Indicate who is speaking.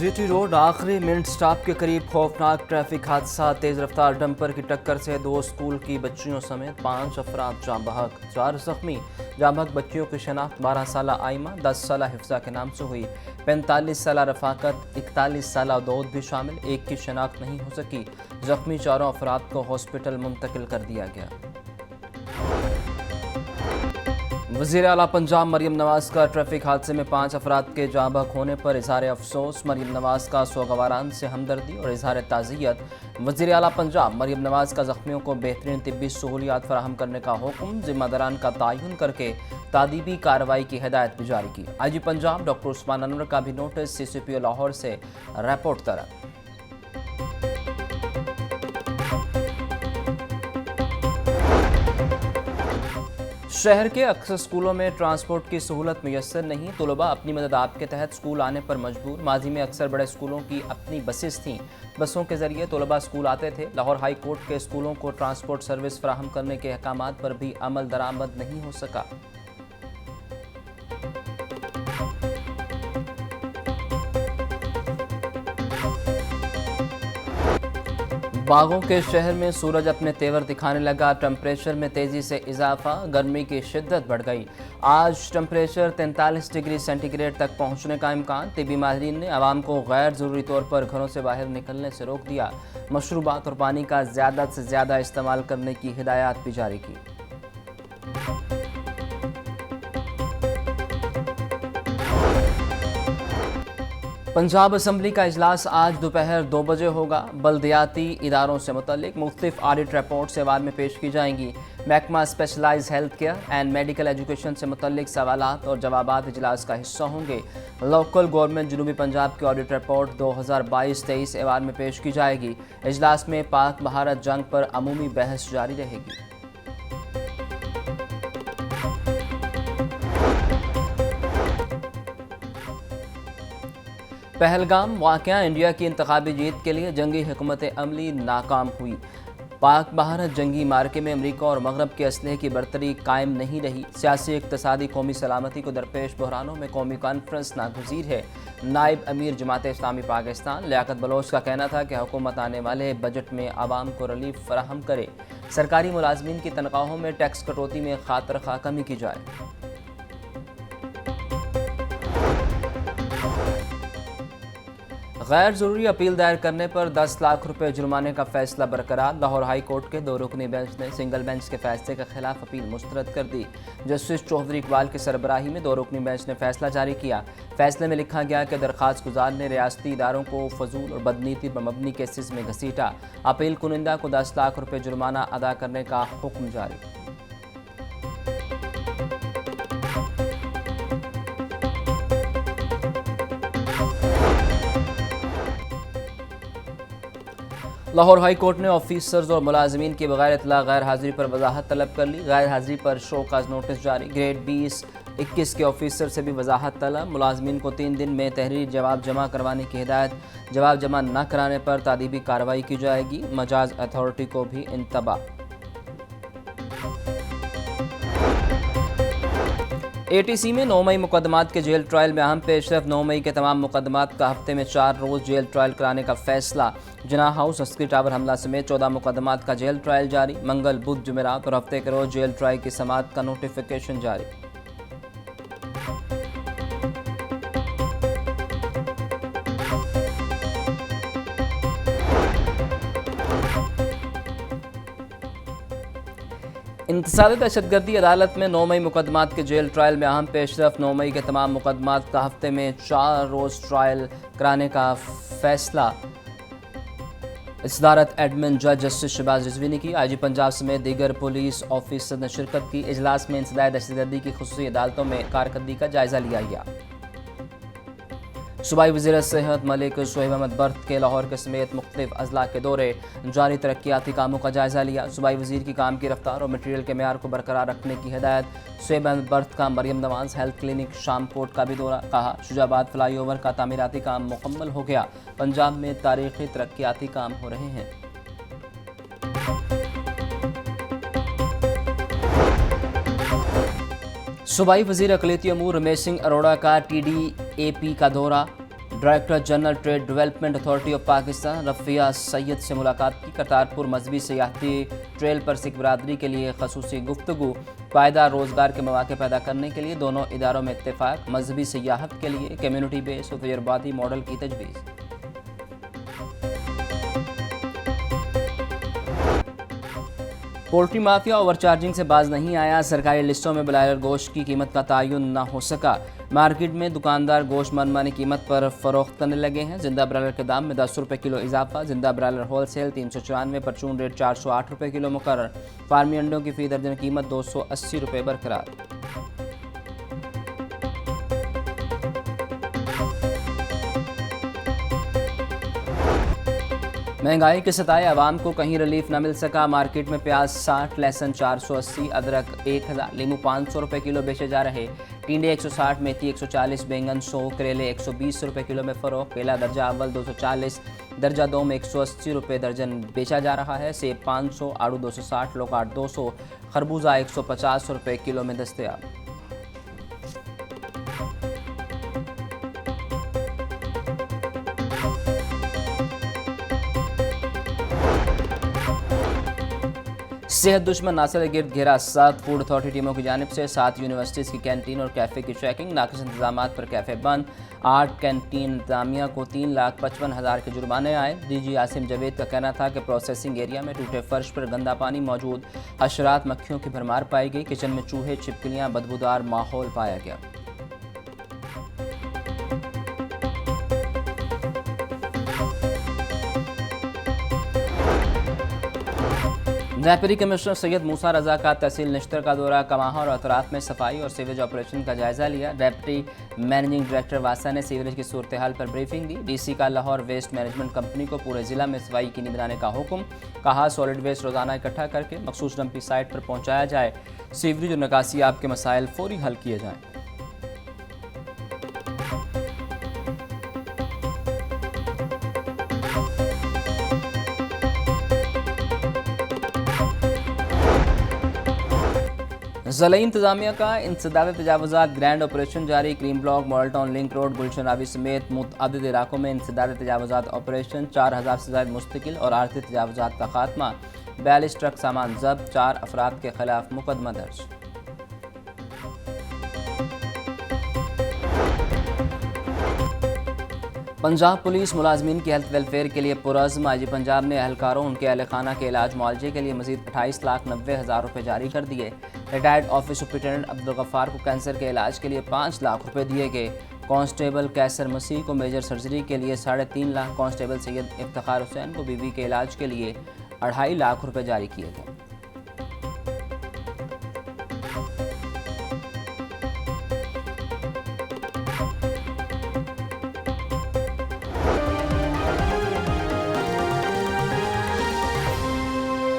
Speaker 1: GT road आखिरी minute stop के करीब खौफनाक ट्रैफिक हादसा। तेज रफ्तार डंपर की टक्कर से 2 स्कूल की बच्चियों समेत 5 अफराद जाँ बहक, 4 जख्मी। जाँ बहक बच्चियों की शनाख्त 12 साला आइमा, 10 साला हिफ्जा के नाम से हुई। 45 साला रफाकत, 41 साला दाऊद भी शामिल। एक की शनाख्त नहीं हो सकी। जख्मी चारों अफराद को हॉस्पिटल मुंतकिल कर दिया गया। वज़ीर आला पंजाब मरियम नवाज का ट्रैफिक हादसे में 5 अफराद के जाँ बहक होने पर इजहार अफसोस। मरियम नवाज का सोगवारान से हमदर्दी और इजहार ताज़ियत। वज़ीर आला पंजाब मरियम नवाज का ज़ख्मियों को बेहतरीन तिब्बी सहूलियात फराहम करने का हुक्म, जिम्मेदारान का तयन करके तादीबी कार्रवाई की हिदायत भी जारी की। IG पंजाब डॉक्टर उस्मान अनवर का भी नोटिस, CCPO लाहौर से रिपोर्ट तलब। शहर के अक्सर स्कूलों में ट्रांसपोर्ट की सहूलत मैसर नहीं। तलबा अपनी मदद आप के तहत स्कूल आने पर मजबूर। माजी में अक्सर बड़े स्कूलों की अपनी बसेस थीं। बसों के जरिए तलबा स्कूल आते थे। लाहौर हाई कोर्ट के स्कूलों को ट्रांसपोर्ट सर्विस फराहम करने के अहकामात पर भी अमल दरामद नहीं हो सका। बागों के शहर में सूरज अपने तेवर दिखाने लगा। टेम्परेचर में तेजी से इजाफा, गर्मी की शिद्दत बढ़ गई। आज टेम्परेचर 43 डिग्री सेंटीग्रेड तक पहुंचने का इम्कान। तिबी माहिरीन ने आवाम को गैर ज़रूरी तौर पर घरों से बाहर निकलने से रोक दिया। मशरूबात और पानी का ज़्यादा से ज़्यादा इस्तेमाल करने की हिदायत भी जारी की। पंजाब असम्बली का इजलास आज दोपहर 2 बजे होगा। बल्दियाती इदारों से मुतल्लिक मुख्तलिफ ऑडिट रिपोर्ट सेवार में पेश की जाएंगी। महकमा specialize health care and medical education से मुतल्लिक सवालात और जवाबात इजलास का हिस्सा होंगे। लोकल गवर्नमेंट जनूबी पंजाब की ऑडिट रिपोर्ट 2022-23 एवार में पेश की जाएगी। इजलास में पाक भारत जंग पर अमूमी बहस जारी रहेगी। पहलगाम वाक़या इंडिया की इंतखाबी जीत के लिए जंगी हुकूमत अमली नाकाम हुई। पाक भारत जंगी मार्के में अमरीका और मगरब के असलहे की बरतरी कायम नहीं रही। सियासी इक़्तिसादी कौमी सलामती को दरपेश बहरानों में कौमी कॉन्फ्रेंस नागुज़ीर है। नायब अमीर जमात इस्लामी पाकिस्तान लियाकत बलोच का कहना था कि हुकूमत आने वाले बजट में आवाम को रिलीफ फराहम करे। सरकारी मुलाजमीन की तनख्वाहों में टैक्स कटौती में खातिर खा कमी की जाए। गैर ज़रूरी अपील दायर करने पर 10 लाख रुपए जुर्माने का फैसला बरकरार। लाहौर हाई कोर्ट के 2 रुकनी बेंच ने सिंगल बेंच के फैसले के खिलाफ अपील मुस्तरद कर दी। जस्टिस चौधरी इकबाल की सरबराही में 2 रुकनी बेंच ने फैसला जारी किया। फैसले में लिखा गया कि दरख्वास्त गुजार ने रियासती इदारों को फजूल और बदनीति पर मबनी केसेस में घसीटा। अपील कुनिंदा को 10 लाख रुपए जुर्माना अदा करने का हुक्म जारी। लाहौर हाई कोर्ट ने ऑफिसर्स और मुलाजमीन की बगैर इतला गैर हाजिरी पर वजाहत तलब कर ली। गैर हाजिरी पर शोकाज नोटिस जारी। ग्रेड 20-21 के ऑफिसर से भी वजाहत तलब। मुलाजमीन को 3 दिन में तहरीरी जवाब जमा करवाने की हिदायत। जवाब जमा न कराने पर तादीबी कार्रवाई की जाएगी। मजाज अथॉरिटी को भी इंतबाह। ATC में 9 मई मुकदमात के जेल ट्रायल में अहम पेशरफ। 9 मई के तमाम मुकदमात का हफ्ते में 4 रोज़ जेल ट्रायल कराने का फैसला। जिना हाउस अस्करी टावर हमला समेत 14 मुकदमात का जेल ट्रायल जारी। मंगल, बुध, जुमेरात और हफ्ते के रोज़ जेल ट्रायल की समाअत का नोटिफिकेशन जारी। इंतसारी दहशतगर्दी अदालत में 9 मई मुकदमात के जेल ट्रायल में अहम पेशरफ। 9 मई के तमाम मुकदमात का हफ्ते में 4 रोज़ ट्रायल कराने का फैसला। सदारत एडमिन जज जस्टिस शहबाज रिजवी ने की। IG पंजाब समेत दीगर पुलिस ऑफिसर ने शिरकत की। इजलास में इंसदाद दहशतगर्दी की खुसूसी अदालतों में कारकर्दगी का जायजा लिया गया। सूबाई वज़ीर सेहत मलिक शोएब अहमद बर्थ के लाहौर के समेत मुख्तलिफ अजला के दौरे जारी तरक्याती कामों का जायजा लिया। सूबाई वज़ीर की काम की रफ्तार और मटीरियल के मेयार को बरकरार रखने की हिदायत। शोएब अहमद बर्थ का मरियम नवाज हेल्थ क्लिनिक शामकोट का भी दौरा। कहा शुजाबाद फ्लाई ओवर का तामीराती काम मुकम्मल हो गया। पंजाब में तारीखी तरक्याती काम हो रहे हैं। सूबाई वज़ीर अक़लियती अमूर रमेश सिंह अरोड़ा का TDAP का दौरा। Director general trade development authority of Pakistan Rafia Syed से मुलाकात की। करतारपुर मजहबी सियाहती ट्रेल पर सिख बरादरी के लिए खसूसी गुफ्तगू। पायदार रोज़गार के मौके पैदा करने के लिए दोनों इदारों में इत्तेफाक। मजहबी सियाहत के लिए कम्यूनिटी बेस्ड और तजर्बाती मॉडल की तजवीज़। पोल्ट्री माफिया ओवरचार्जिंग से बाज नहीं आया। सरकारी लिस्टों में ब्रायलर गोश्त की कीमत का तयन न हो सका। मार्केट में दुकानदार गोश्त मनमानी कीमत पर फरोख्त करने लगे हैं। जिंदा ब्रायलर के दाम में 10 रुपये किलो इजाफा। जिंदा ब्रायलर होलसेल 394, परचून रेट 408 रुपये किलो मुकर्रर। फार्मी अंडों की फी दर्जन कीमत 280 रुपये बरकरार। महंगाई के सताए अवाम को कहीं रिलीफ न मिल सका। मार्केट में प्याज 60, लहसुन 480, अदरक 1000, नींबू 500 रुपये किलो बेचे जा रहे। टिंडे 160, मेथी 140, बैंगन 100, करेले 120 रुपये किलो में फ़रोख्त। केला दर्जा अव्वल 240, दर्जा दो में 180 रुपये दर्जन बेचा जा रहा है। सेब 500, आड़ू 260, लोकाट 200, खरबूजा 150 रुपये किलो में दस्तयाब। सेहत दुश्मन नासिर गिर्द घेरा। 7 फूड अथॉरिटी टीमों की जानिब से 7 यूनिवर्सिटीज़ की कैंटीन और कैफ़े की चेकिंग। नाक़िस इंतजामात पर कैफ़े बंद। 8 कैंटीन इंतजामिया को 3,55,000 के जुर्माने आए। डीजी आसिम जावेद का कहना था कि प्रोसेसिंग एरिया में टूटे फर्श पर गंदा पानी मौजूद। हशरात मक्खियों की भरमार पाई गई। किचन में चूहे, छिपकलियाँ, बदबूदार माहौल पाया गया। डेप्यूटी कमिश्नर सैयद मूसा रजा का तहसील नश्तर का दौरा। कमाहा और अतराफ में सफाई और सीवरेज ऑपरेशन का जायजा लिया। डेप्यूटी मैनेजिंग डायरेक्टर वासा ने सीवरेज की सूरत हाल पर ब्रीफिंग दी। डीसी का लाहौर वेस्ट मैनेजमेंट कंपनी को पूरे जिला में सफाई की बनाने का हुक्म। कहा सॉलिड वेस्ट रोजाना इकट्ठा करके मखसूस डंपिंग साइट पर पहुंचाया जाए। सीवरेज और निकासियाब के मसाइल फौरी हल किए जाएँ। ज़िला इंतजामिया का इंसदाद तजावुज़ात ग्रैंड ऑपरेशन जारी। Cream block, model town, link road, Gulshan Ravi समेत मुतअद्दिद इलाकों में इंसदाद तजावुज़ात ऑपरेशन। 4000 से ज़ायद मुस्तकिल और आर्थिक तजावुज़ात का खात्मा। 42 ट्रक सामान जब्त। 4 अफराद के खिलाफ मुकदमा दर्ज। पंजाब पुलिस मुलाजमीन की हेल्थ वेलफेयर के लिए पुरज़्म। आईजी पंजाब ने अहलकारों उनके अहल खाना के इलाज मुआवजे के लिए मजीद 28,90,000 रुपये जारी कर दिए। Retired office superintendent Abdul Gaffar को कैंसर के इलाज के लिए 5 लाख रुपये दिए गए। कांस्टेबल कैसर मसीह को मेजर सर्जरी के लिए 3.5 लाख। कांस्टेबल सैयद इफ्तिखार हुसैन को बीवी के इलाज के लिए 2.5 लाख रुपये जारी किए गए।